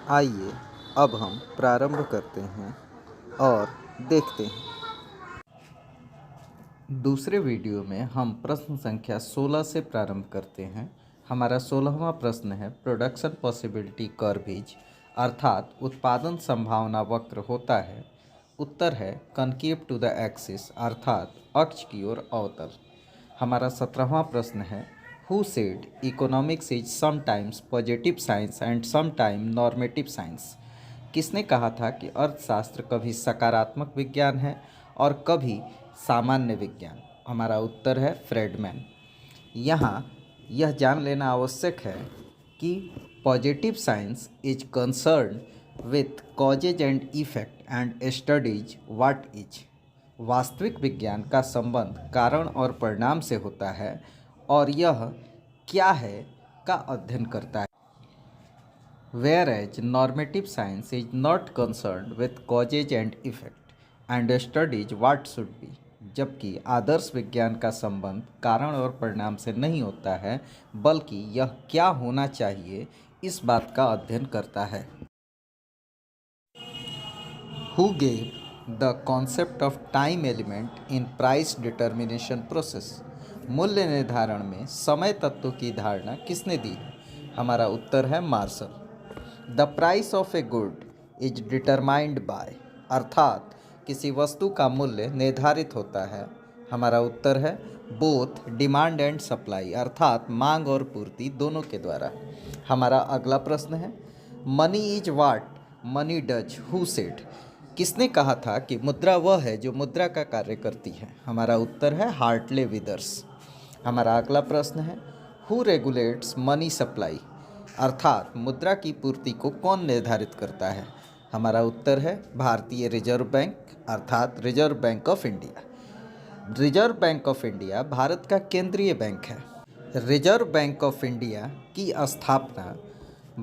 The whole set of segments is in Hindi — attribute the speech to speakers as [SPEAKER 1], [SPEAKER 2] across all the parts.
[SPEAKER 1] आइए अब हम प्रारंभ करते हैं और देखते हैं। दूसरे वीडियो में हम प्रश्न संख्या 16 से प्रारंभ करते हैं। हमारा 16वां प्रश्न है प्रोडक्शन पॉसिबिलिटी कर्व अर्थात उत्पादन संभावना वक्र होता है। उत्तर है कनकेव टू द एक्सिस अर्थात अक्ष की ओर अवतल। हमारा 17वां प्रश्न है who said economics is sometimes positive science and sometime normative science. किसने कहा था कि अर्थशास्त्र कभी सकारात्मक विज्ञान है और कभी सामान्य विज्ञान। हमारा उत्तर है फ्रेडमैन। यहाँ यह जान लेना आवश्यक है कि positive science is concern with causes and effect and studies what is. वास्तविक विज्ञान का संबंध कारण और परिणाम से होता है और यह क्या है का अध्ययन करता है। Whereas normative science is not concerned with causes and effect and studies what should be। जबकि आदर्श विज्ञान का संबंध कारण और परिणाम से नहीं होता है बल्कि यह क्या होना चाहिए इस बात का अध्ययन करता है। Who gave the concept of time element in price determination process। मूल्य निर्धारण में समय तत्व की धारणा किसने दी है। हमारा उत्तर है Marshall. The price of a good is determined by अर्थात किसी वस्तु का मूल्य निर्धारित होता है। हमारा उत्तर है बोथ डिमांड एंड सप्लाई अर्थात मांग और पूर्ति दोनों के द्वारा। हमारा अगला प्रश्न है money is what money does who said. किसने कहा था कि मुद्रा वह है जो मुद्रा का कार्य करती है। हमारा उत्तर है हार्टले विदर्स। हमारा अगला प्रश्न है हु रेगुलेट्स मनी सप्लाई अर्थात मुद्रा की पूर्ति को कौन निर्धारित करता है। हमारा उत्तर है भारतीय रिजर्व बैंक अर्थात reserve bank of India. Reserve bank of India Bharat का केंद्रीय बैंक है। रिजर्व बैंक ऑफ इंडिया की स्थापना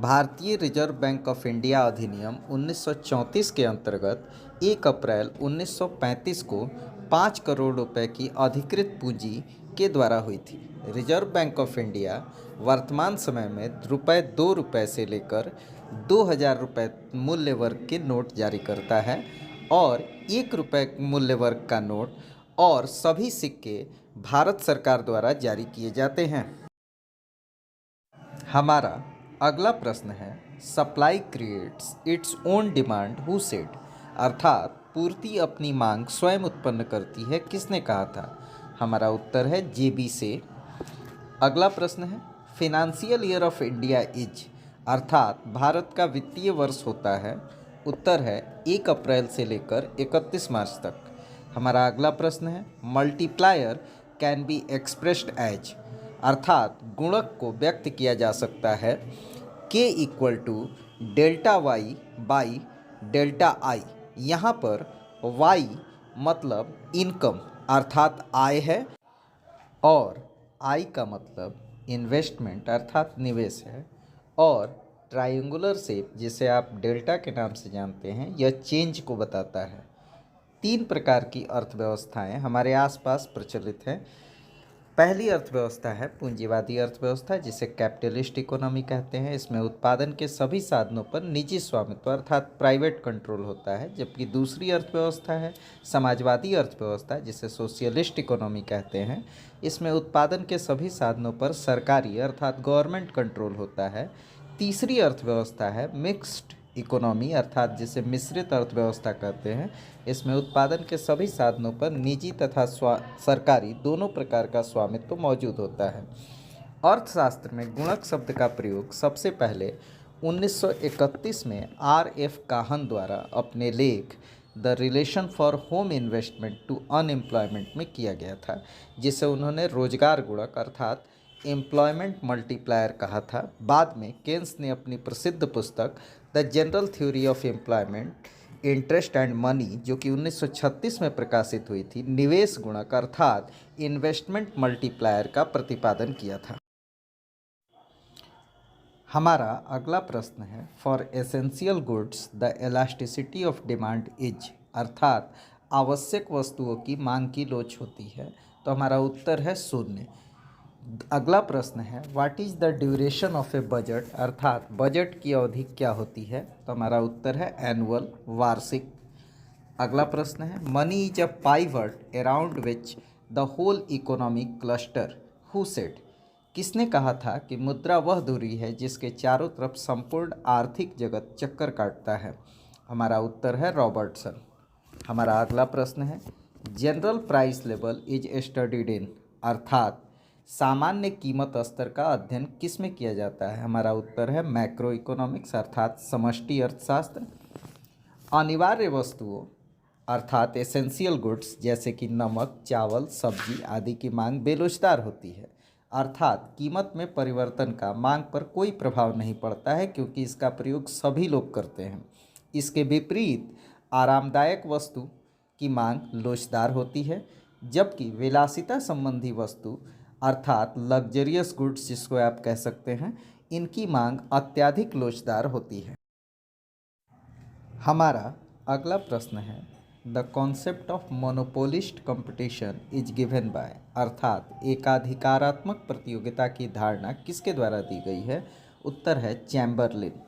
[SPEAKER 1] भारतीय रिजर्व बैंक ऑफ इंडिया अधिनियम 1934 के अंतर्गत 1 अप्रैल 1935 को 5 करोड़ रुपए की अधिकृत पूंजी के द्वारा हुई थी। रिजर्व बैंक ऑफ इंडिया वर्तमान समय में ₹2 से लेकर 2000 रुपये मूल्य वर्ग के नोट जारी करता है और ₹1 मूल्य वर्ग का नोट और सभी सिक्के भारत सरकार द्वारा जारी किए जाते हैं। हमारा अगला प्रश्न है supply creates its own demand who said अर्थात पूर्ति अपनी मांग स्वयं उत्पन्न करती है किसने कहा था। हमारा उत्तर है जेबी से। अगला प्रश्न है financial year of India is अर्थात भारत का वित्तीय वर्ष होता है। उत्तर है 1 अप्रैल से लेकर 31 मार्च तक। हमारा अगला प्रश्न है multiplier can be expressed as अर्थात गुणक को व्यक्त किया जा सकता है के equal to delta Y by delta I. यहाँ पर वाई मतलब इनकम अर्थात आय है और आई का मतलब इन्वेस्टमेंट अर्थात निवेश है और ट्रायंगुलर शेप जिसे आप डेल्टा के नाम से जानते हैं यह चेंज को बताता है। 3 प्रकार की अर्थव्यवस्थाएं हमारे आसपास प्रचलित हैं। पहली अर्थव्यवस्था है पूंजीवादी अर्थव्यवस्था जिसे कैपिटलिस्ट इकोनॉमी कहते हैं। इसमें उत्पादन के सभी साधनों पर निजी स्वामित्व अर्थात प्राइवेट कंट्रोल होता है। जबकि दूसरी अर्थव्यवस्था है समाजवादी अर्थव्यवस्था जिसे सोशलिस्ट इकोनॉमी कहते हैं। इसमें उत्पादन के सभी साधनों पर सरकारी अर्थात गवर्नमेंट कंट्रोल होता है। तीसरी अर्थव्यवस्था है मिक्स्ड इकोनॉमी अर्थात जिसे मिश्रित अर्थव्यवस्था कहते हैं। इसमें उत्पादन के सभी साधनों पर निजी तथा सरकारी दोनों प्रकार का स्वामित्व मौजूद होता है। अर्थशास्त्र में गुणक शब्द का प्रयोग सबसे पहले 1931 में R.F. काहन द्वारा अपने लेख the relation for home investment to unemployment में किया गया था जिसे उन्होंने रोजगार गुणक अर्थात एम्प्लॉयमेंट मल्टीप्लायर कहा था। बाद में केन्स ने अपनी प्रसिद्ध पुस्तक the general theory of employment interest and money जो कि 1936 में प्रकाशित हुई थी निवेश गुणक अर्थात इन्वेस्टमेंट मल्टीप्लायर का प्रतिपादन किया था। हमारा अगला प्रश्न है for essential goods the elasticity of demand is अर्थात आवश्यक वस्तुओं की मांग की लोच होती है। तो हमारा उत्तर है शून्य। अगला प्रश्न है what is the duration of A budget, अर्थात बजट की अवधि क्या होती है। तो हमारा उत्तर है एनुअल, वार्षिक। अगला प्रश्न है money is a pivot around which the whole economic cluster who said, किसने कहा था कि मुद्रा वह धुरी है जिसके चारों तरफ संपूर्ण आर्थिक जगत चक्कर काटता है। हमारा उत्तर है रॉबर्टसन। हमारा अगला प्रश्न है general price level is studied in, अर्थात सामान्य कीमत स्तर का अध्ययन किस में किया जाता है। हमारा उत्तर है मैक्रो इकोनॉमिक्स अर्थात समष्टि अर्थशास्त्र। अनिवार्य वस्तुओं अर्थात एसेंशियल गुड्स जैसे कि नमक, चावल, सब्जी आदि की मांग बेरोजगार होती है, अर्थात कीमत में परिवर्तन का मांग पर कोई प्रभाव नहीं पड़ता है क्योंकि इसका प्रयोग सभी लोग करते हैं। इसके विपरीत आरामदायक वस्तु की मांग लोचदार होती है, जबकि विलासिता संबंधी वस्तु अर्थात लग्जरियस गुड्स जिसको आप कह सकते हैं, इनकी मांग अत्यधिक लोचदार होती है। हमारा अगला प्रश्न है the concept of monopolist competition is given by, अर्थात एकाधिकारात्मक प्रतियोगिता की धारणा किसके द्वारा दी गई है। उत्तर है चैम्बरलिन।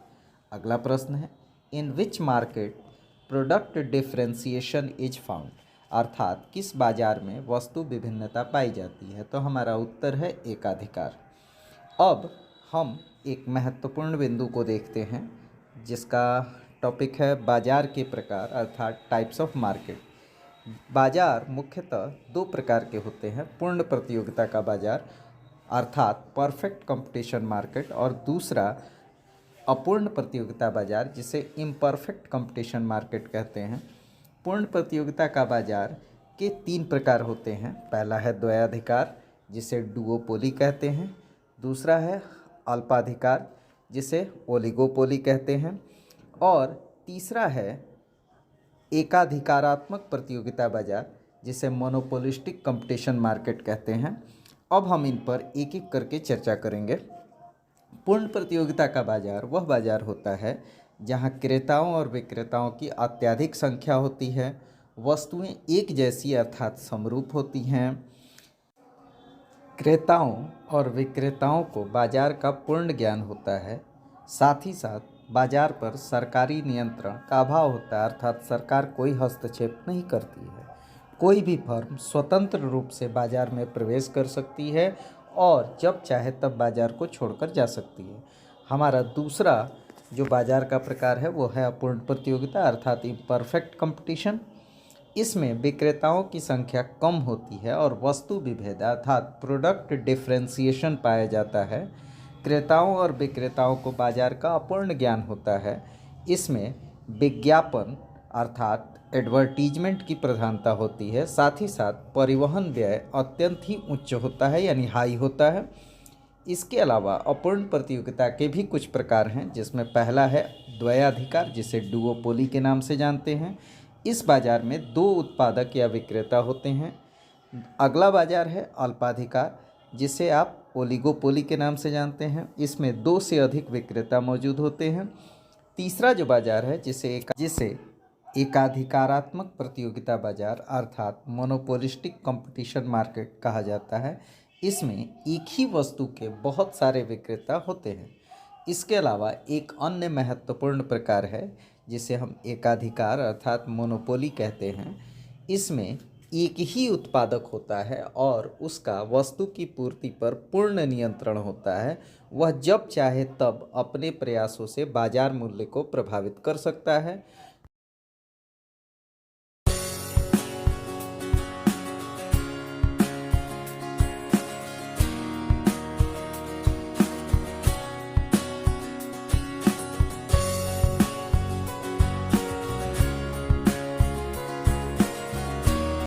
[SPEAKER 1] अगला प्रश्न है in which market product differentiation is found, अर्थात किस बाजार में वस्तु विभिन्नता पाई जाती है। तो हमारा उत्तर है एकाधिकार। अब हम एक महत्वपूर्ण बिंदु को देखते हैं जिसका टॉपिक है बाजार के प्रकार अर्थात टाइप्स ऑफ मार्केट। बाजार मुख्यतः दो प्रकार के होते हैं, पूर्ण प्रतियोगिता का बाजार अर्थात परफेक्ट कंपटीशन मार्केट और दूसरा अपूर्ण प्रतियोगिता बाजार जिसे इम्परफेक्ट कंपटीशन मार्केट कहते हैं। पूर्ण प्रतियोगिता का बाजार के तीन प्रकार होते हैं। पहला है द्वयाधिकार जिसे डुओपोली कहते हैं, दूसरा है अल्पाधिकार जिसे ओलिगोपोली कहते हैं और तीसरा है एकाधिकारात्मक प्रतियोगिता बाजार जिसे मोनोपोलिस्टिक कंपटीशन मार्केट कहते हैं। अब हम इन पर एक एक करके चर्चा करेंगे। पूर्ण प्रतियोगिता का बाजार वह बाजार होता है जहां क्रेताओं और विक्रेताओं की अत्यधिक संख्या होती है, वस्तुएं एक जैसी अर्थात समरूप होती हैं, क्रेताओं और विक्रेताओं को बाजार का पूर्ण ज्ञान होता है, साथ ही साथ बाजार पर सरकारी नियंत्रण का अभाव होता है अर्थात सरकार कोई हस्तक्षेप नहीं करती है, कोई भी फर्म स्वतंत्र रूप से बाजार में प्रवेश कर सकती है और जब चाहे तब बाजार को छोड़कर जा सकती है। हमारा दूसरा जो बाजार का प्रकार है वो है अपूर्ण प्रतियोगिता अर्थात इम्परफेक्ट कंपटीशन। इसमें विक्रेताओं की संख्या कम होती है और वस्तु विभेद अर्थात प्रोडक्ट डिफरेंशिएशन पाया जाता है। क्रेताओं और विक्रेताओं को बाजार का अपूर्ण ज्ञान होता है। इसमें विज्ञापन अर्थात एडवर्टीजमेंट की प्रधानता होती है, साथ ही साथ परिवहन व्यय अत्यंत ही उच्च होता है यानी हाई होता है। इसके अलावा अपूर्ण प्रतियोगिता के भी कुछ प्रकार हैं जिसमें पहला है द्वयाधिकार जिसे डुओपोली के नाम से जानते हैं। इस बाजार में दो उत्पादक या विक्रेता होते हैं। अगला बाजार है अल्पाधिकार जिसे आप ओलिगोपोली के नाम से जानते हैं, इसमें दो से अधिक विक्रेता मौजूद होते हैं। तीसरा जो बाजार है जिसे एकाधिकारात्मक प्रतियोगिता बाजार अर्थात मोनोपोलिस्टिक कंपटीशन मार्केट कहा जाता है। इसमें एक ही वस्तु के बहुत सारे विक्रेता होते हैं। इसके अलावा एक अन्य महत्वपूर्ण प्रकार है जिसे हम एकाधिकार अर्थात मोनोपोली कहते हैं। इसमें एक ही उत्पादक होता है और उसका वस्तु की पूर्ति पर पूर्ण नियंत्रण होता है। वह जब चाहे तब अपने प्रयासों से बाजार मूल्य को प्रभावित कर सकता है